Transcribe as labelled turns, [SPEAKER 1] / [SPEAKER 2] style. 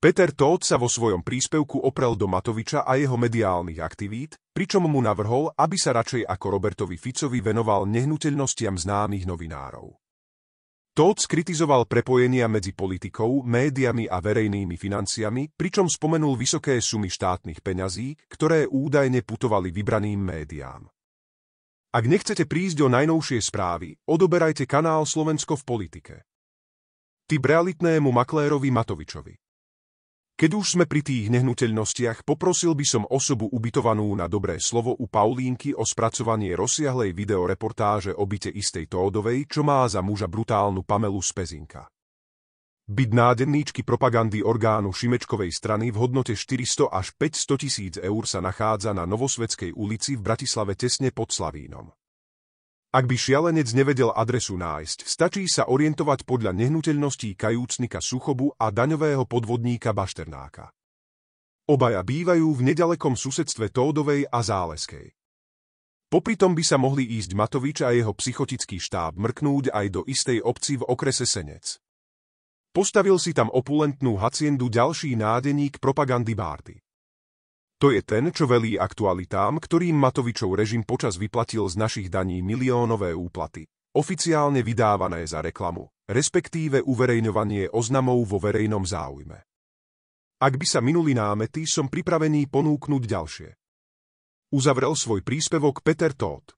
[SPEAKER 1] Peter Tóth sa vo svojom príspevku oprel do Matoviča a jeho mediálnych aktivít, pričom mu navrhol, aby sa radšej ako Robertovi Ficovi venoval nehnuteľnostiam známych novinárov. Tóth skritizoval prepojenia medzi politikou, médiami a verejnými financiami, pričom spomenul vysoké sumy štátnych peňazí, ktoré údajne putovali vybraným médiám. Ak nechcete prísť o najnovšie správy, odoberajte kanál Slovensko v politike. Tip realitnému maklérovi Matovičovi. Keď už sme pri tých nehnuteľnostiach, poprosil by som osobu ubytovanú na Dobré slovo u Paulínky o spracovanie rozsiahlej videoreportáže o byte istej Tódovej, čo má za muža brutálnu Pamelu z Pezinka. Byt nádenníčky propagandy orgánu Šimečkovej strany v hodnote 400 až 500 000 eur sa nachádza na Novosvedskej ulici v Bratislave tesne pod Slavínom. Ak by šialenec nevedel adresu nájsť, stačí sa orientovať podľa nehnuteľností kajúcnika Suchobu a daňového podvodníka Bašternáka. Obaja bývajú v nedalekom susedstve Tódovej a Záleskej. Popritom by sa mohli ísť Matovič a jeho psychotický štáb mrknúť aj do istej obci v okrese Senec. Postavil si tam opulentnú haciendu ďalší nádeník propagandy Bárty. To je ten, čo velí aktualitám, ktorým Matovičov režim počas vyplatil z našich daní miliónové úplaty, oficiálne vydávané za reklamu, respektíve uverejňovanie oznamov vo verejnom záujme. Ak by sa minuli námety, som pripravený ponúknuť ďalšie. Uzavrel svoj príspevok Peter Tóth.